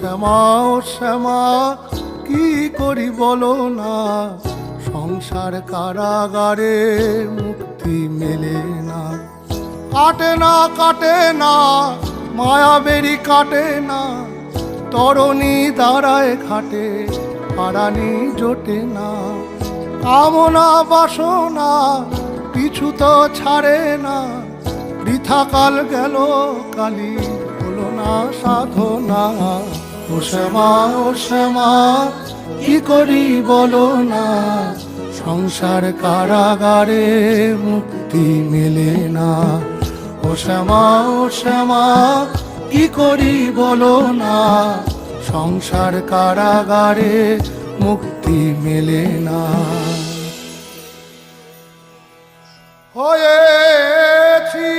শ্যামা ও শ্যামা কি করি বলো না, সংসার কারাগারে মুক্তি মেলে না। কাটে না কাটে না মায়া বেরি কাটে না, তরণী দাঁড়ায় ঘাটে পারানি জোটে না। কামনা বাসনা পিছু তো ছাড়ে না, বৃথা কাল গেল কালি হলো না সাধনা। ও শ্যামা ও শ্যামা কি করি বলো না, সংসার কারাগারে মুক্তি মেলে না। ও শ্যামা ও শ্যামা কি করি বলো না, সংসার কারাগারে মুক্তি মেলে না। হয়েছি